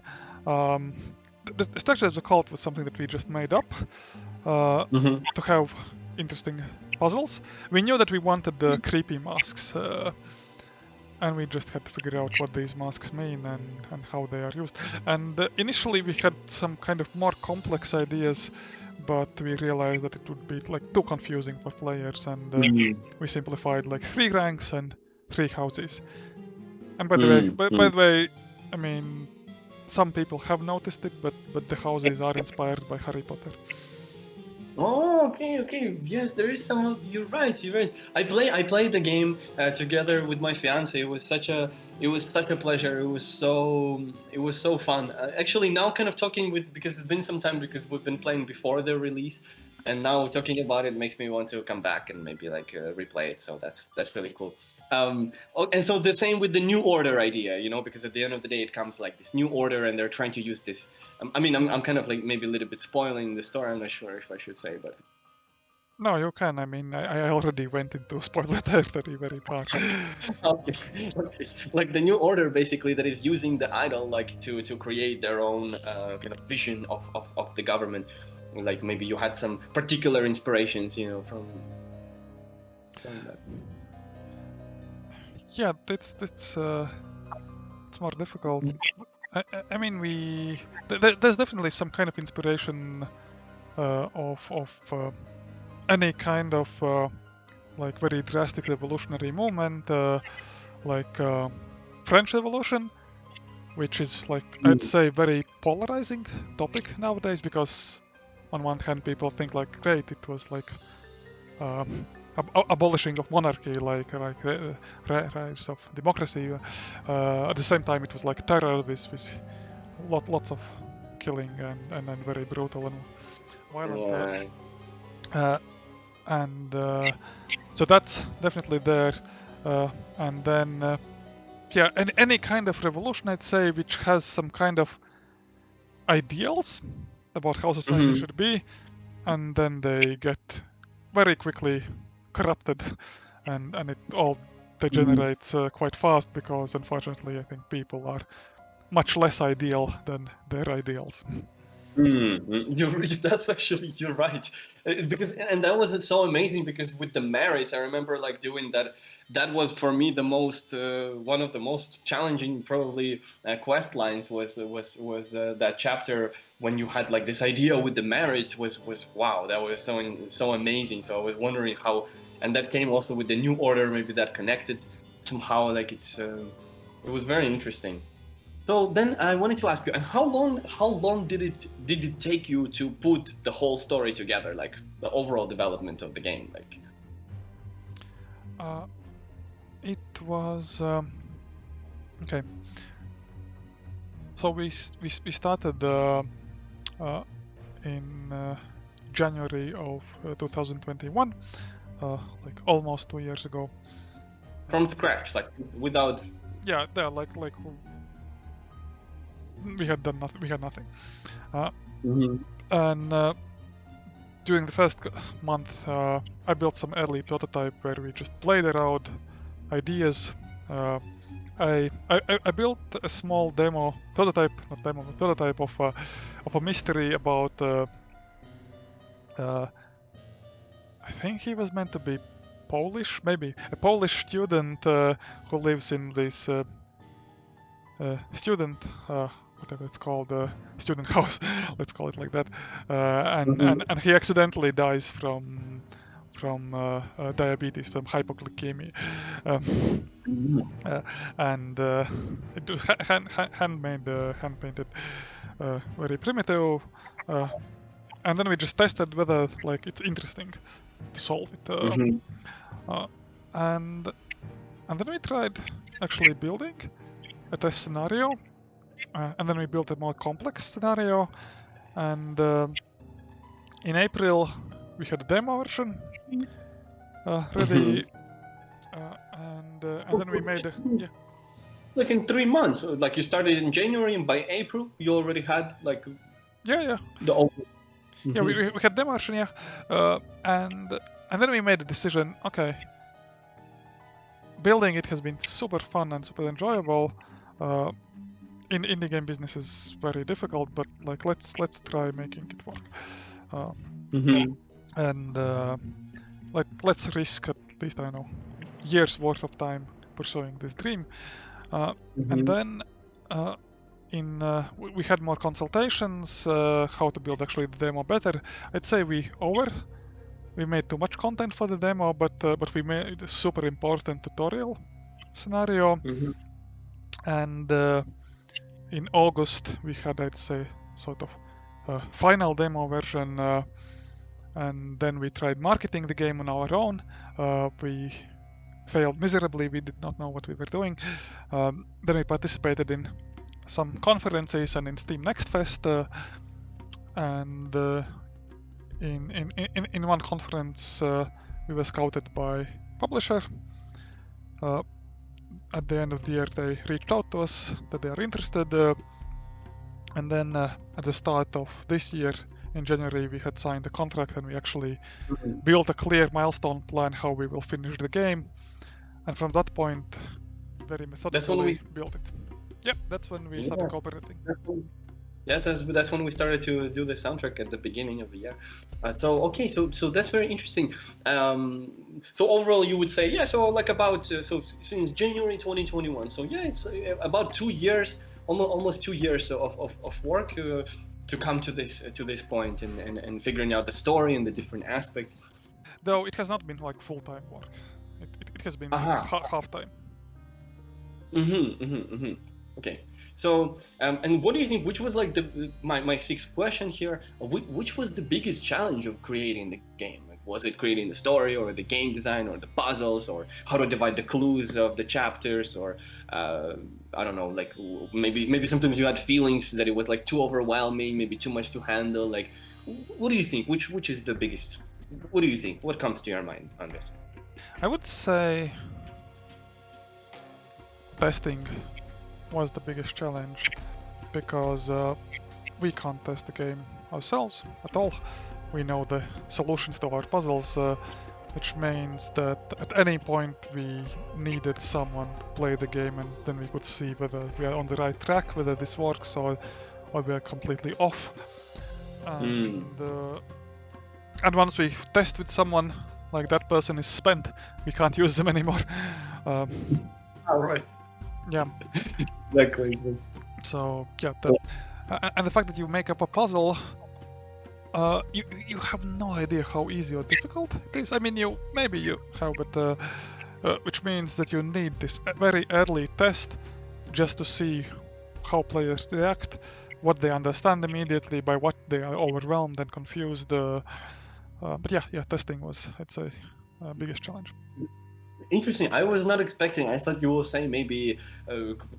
The structure of the cult was something that we just made up to have interesting puzzles. We knew that we wanted the creepy masks, and we just had to figure out what these masks mean and how they are used. And initially we had some kind of more complex ideas, but we realized that it would be like too confusing for players, and we simplified like 3 ranks and 3 houses. And by the way, I mean, some people have noticed it, but the houses are inspired by Harry Potter. Oh, okay. Yes, there is some. You're right. I played the game together with my fiance. It was such a pleasure. It was so fun. Actually, now kind of talking because it's been some time because we've been playing before the release, and now talking about it makes me want to come back and maybe like replay it. So that's really cool. And so the same with the New Order idea, because at the end of the day it comes like this New Order, and they're trying to use this. I mean, I'm kind of like maybe a little bit spoiling the story. I'm not sure if I should say, but no, you can. I mean, I already went into spoiler territory very far. Okay. Like the New Order, basically, that is using the idol like to create their own kind of vision of the government. Like maybe you had some particular inspirations, from that. Yeah, it's more difficult. I mean, there's definitely some kind of inspiration of any kind of like very drastic revolutionary movement, like French Revolution, which is like I'd say very polarizing topic nowadays, because on one hand people think like great, it was like abolishing of monarchy, like rise of democracy. At the same time, it was like terror with lots of killing and very brutal and violent. And so that's definitely there. And then, any kind of revolution, I'd say, which has some kind of ideals about how society should be, and then they get very quickly corrupted, and it all degenerates quite fast, because unfortunately I think people are much less ideal than their ideals. You're right, because and that was so amazing, because with the marriage, I remember like doing that. That was for me the most one of the most challenging probably quest lines was that chapter when you had like this idea with the marriage was wow, that was so amazing. So I was wondering how, and that came also with the New Order, maybe that connected somehow, like it was very interesting. So then I wanted to ask you, and how long did it take you to put the whole story together, like the overall development of the game, like? It was okay. So we started in January of 2021, like almost 2 years ago. From scratch, like without. Yeah, like we had done nothing. We had nothing. And during the first month, I built some early prototype where we just played around ideas. I built a small prototype of a mystery about. I think he was meant to be Polish, maybe a Polish student who lives in this student. Whatever it's called, student house, let's call it like that, and he accidentally dies from from diabetes, from hypoglycemia. And it was handmade, hand-painted, very primitive. And then we just tested whether like it's interesting to solve it. And then we tried actually building a test scenario, and then we built a more complex scenario. And in April we had a demo version ready, and then we made like in 3 months. Like you started in January, and by April you already had like the old. Yeah, we had demo version, and then we made a decision. Okay, building it has been super fun and super enjoyable. In indie game business is very difficult, but like let's try making it work. And like let's risk at least, I don't know, years worth of time pursuing this dream. And then we had more consultations how to build actually the demo better. I'd say we made too much content for the demo, but we made a super important tutorial scenario. And in August we had, I'd say, sort of final demo version, and then we tried marketing the game on our own. We failed miserably. We did not know what we were doing. Then we participated in some conferences and in Steam Next Fest, and in one conference we were scouted by publisher. At the end of the year they reached out to us that they are interested, and then at the start of this year in January we had signed a contract, and we actually built a clear milestone plan how we will finish the game, and from that point very methodically built it. Yeah, that's when we started cooperating. Yes, that's when we started to do the soundtrack at the beginning of the year. So that's very interesting. So overall, you would say, so like about since January 2021. So yeah, it's about 2 years, almost 2 years of work to come to this point and figuring out the story and the different aspects. Though it has not been like full-time work. It has been half-time. Okay. So, and what do you think? Which was like my sixth question here? Which was the biggest challenge of creating the game? Like, was it creating the story, or the game design, or the puzzles, or how to divide the clues of the chapters, or I don't know, like maybe sometimes you had feelings that it was like too overwhelming, maybe too much to handle. Like, what do you think? Which is the biggest? What do you think? What comes to your mind, Andrejs? I would say testing was the biggest challenge, because we can't test the game ourselves at all. We know the solutions to our puzzles, which means that at any point we needed someone to play the game, and then we could see whether we are on the right track, whether this works, or we are completely off. And once we test with someone, like that person is spent, we can't use them anymore. All right. Yeah. Exactly. So yeah, and the fact that you make up a puzzle, you have no idea how easy or difficult it is. I mean, you have, but which means that you need this very early test just to see how players react, what they understand immediately, by what they are overwhelmed and confused. But yeah, testing was, I'd say, biggest challenge. Interesting. I was not expecting. I thought you were saying maybe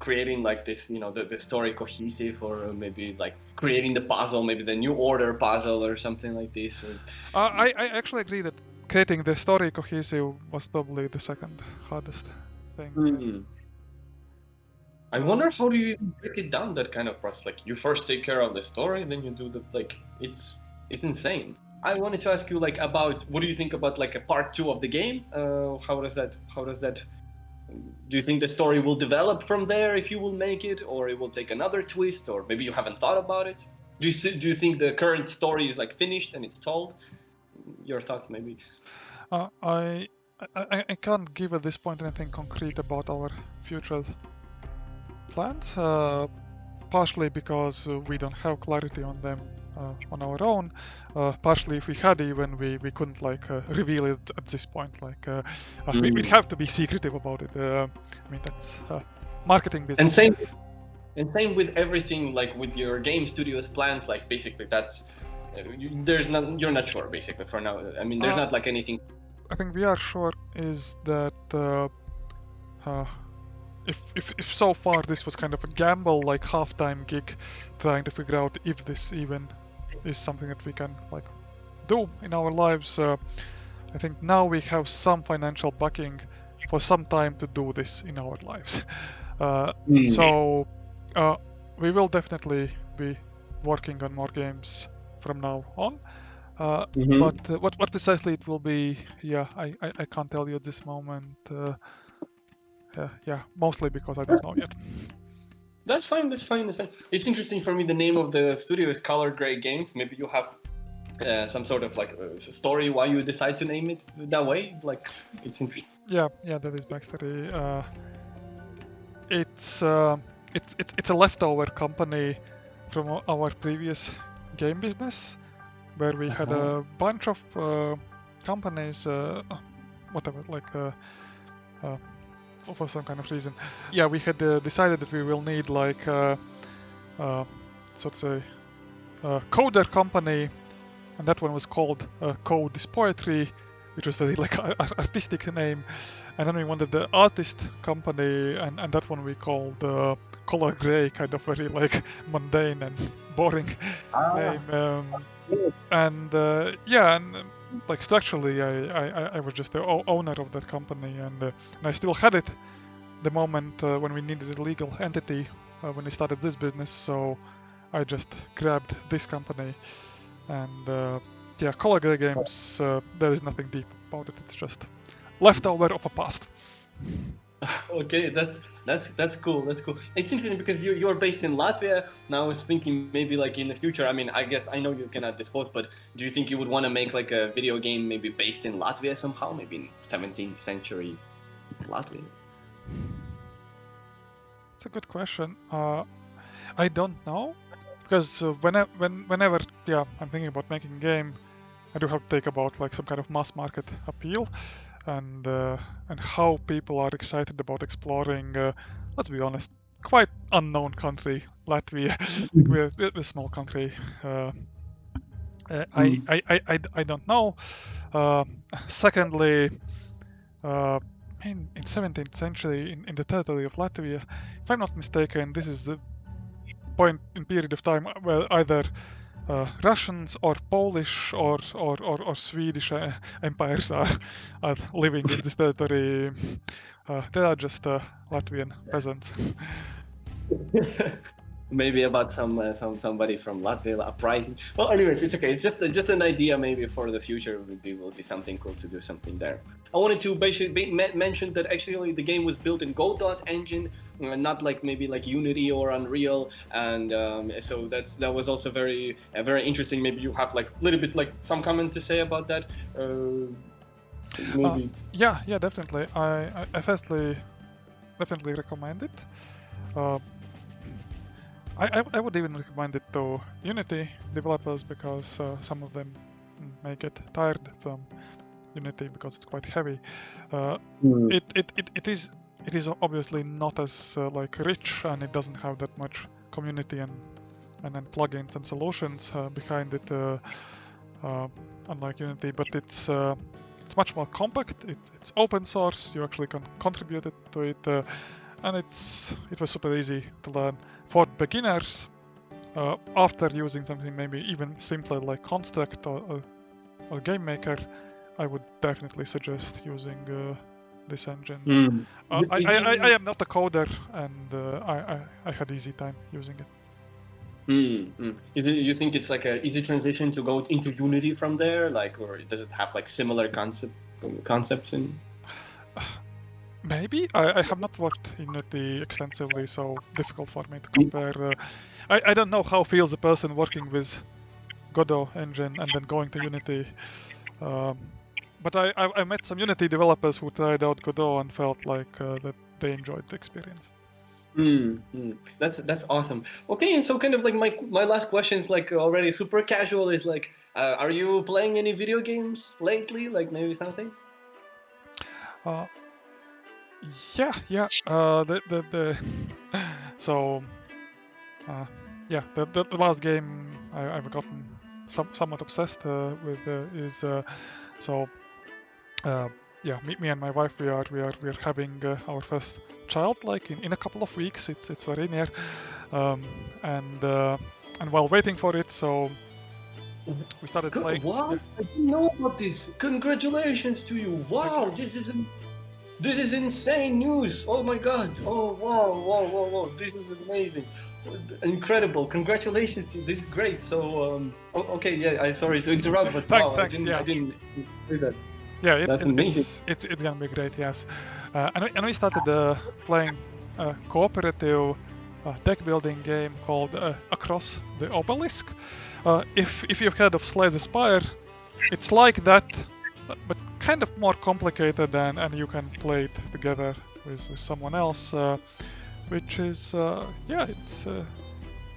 creating like this, the story cohesive, or maybe like creating the puzzle, maybe the New Order puzzle or something like this. I actually agree that creating the story cohesive was probably the second hardest thing. I wonder, how do you break it down, that kind of process? Like, you first take care of the story, then you do it's insane. I wanted to ask you about what do you think about a part 2 of the game? How does that? Do you think the story will develop from there if you will make it, or it will take another twist, or maybe you haven't thought about it? Do you think the current story is finished and it's told? Your thoughts, maybe. I can't give at this point anything concrete about our future plans. Partially because we don't have clarity on them on our own. Partially, if we had even, we couldn't like reveal it at this point. Like we'd have to be secretive about it. I mean, that's marketing business. And same with everything, like with your game studios plans. Like basically, that's you're not sure basically for now. I mean, there's not like anything. I think we are sure is that if so far this was kind of a gamble, like half-time gig, trying to figure out if this even is something that we can like do in our lives. I think now we have some financial backing for some time to do this in our lives. So we will definitely be working on more games from now on. But what precisely it will be, I can't tell you at this moment. Mostly because I don't know yet. That's fine. It's interesting for me. The name of the studio is Color Gray Games. Maybe you have some sort of like story why you decide to name it that way. Like it's interesting. Yeah, that is backstory. It's a leftover company from our previous game business, where we had a bunch of companies, whatever, like for some kind of reason. Yeah, we had decided that we will need like so to say coder company, and that one was called Code is Poetry, which was very like artistic name. And then we wanted the artist company, and that one we called Color Gray, kind of very like mundane and boring name. And like structurally, I was just the owner of that company, and I still had it the moment when we needed a legal entity when we started this business. So I just grabbed this company, and Color Gray Games. There is nothing deep about it. It's just leftover of a past. Okay, that's cool. That's cool. It's interesting because you're based in Latvia. Now I was thinking maybe like in the future. I mean, I guess I know you cannot disclose, but do you think you would want to make like a video game maybe based in Latvia somehow, maybe in 17th century Latvia? It's a good question. I don't know, because whenever I'm thinking about making a game, I do have to think about like some kind of mass market appeal, and how people are excited about exploring. Let's be honest, quite unknown country, Latvia. We're a small country. I don't know. Secondly, in 17th century in the territory of Latvia, if I'm not mistaken, this is the point in period of time where either Russians or Polish or Swedish empires are living in this territory. They are just Latvian peasants. Maybe about somebody from Latvia uprising. Well, anyways, it's okay. It's just an idea. Maybe for the future will be something cool to do something there. I wanted to basically mention that actually the game was built in GoDot Engine, not like maybe like Unity or Unreal, and so that was also very interesting. Maybe you have like a little bit like some comment to say about that. Maybe. Yeah, definitely. I firstly definitely recommend it. I would even recommend it to Unity developers, because some of them may get tired from Unity because it's quite heavy. It is obviously not as like rich, and it doesn't have that much community and then plugins and solutions behind it, unlike Unity. But it's much more compact. It's open source. You actually can contribute to it. And it was super easy to learn. For beginners, after using something maybe even simpler like Construct or Game Maker, I would definitely suggest using this engine. I am not a coder, and I had easy time using it. You think it's like an easy transition to go into Unity from there, like, or does it have like similar concepts in? Maybe. I have not worked in Unity extensively, so difficult for me to compare. I don't know how feels a person working with GoDot Engine and then going to Unity. But I met some Unity developers who tried out Godot and felt like that they enjoyed the experience. That's awesome. Okay, and so kind of like my last question is like already super casual. Is like, are you playing any video games lately? Like maybe something? Uh, yeah. The so the last game I've gotten somewhat obsessed with is so yeah, me and my wife we are having our first child like in a couple of weeks. It's very near, um, and while waiting for it, so we started playing. Wow, Yeah, I didn't know about this. Congratulations to you. thank you. Wow, this is insane news. Oh my God. Oh wow. This is amazing. Incredible. Congratulations to you. This is great. So okay, yeah, I'm sorry to interrupt, but wow, Thanks. I didn't do that. Yeah, That's amazing. it's gonna be great. Yes, and we started playing a cooperative deck building game called Across the Obelisk. If you've heard of Slay the Spire, it's like that, but kind of more complicated, and you can play it together with someone else, which is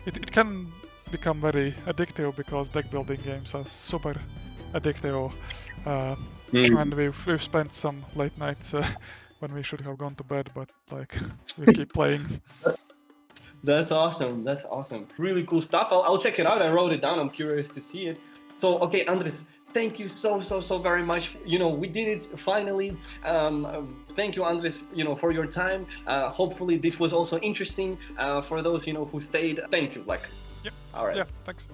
it can become very addictive because deck building games are super addictive. And we've spent some late nights when we should have gone to bed, but like we keep playing. That's awesome. That's awesome. Really cool stuff. I'll check it out. I wrote it down. I'm curious to see it. So, okay, Andres, thank you so very much. You know, we did it finally. Thank you, Andres, you know, for your time. Hopefully this was also interesting for those, you know, who stayed. Thank you. Like, Yep. all right. Yeah, thanks.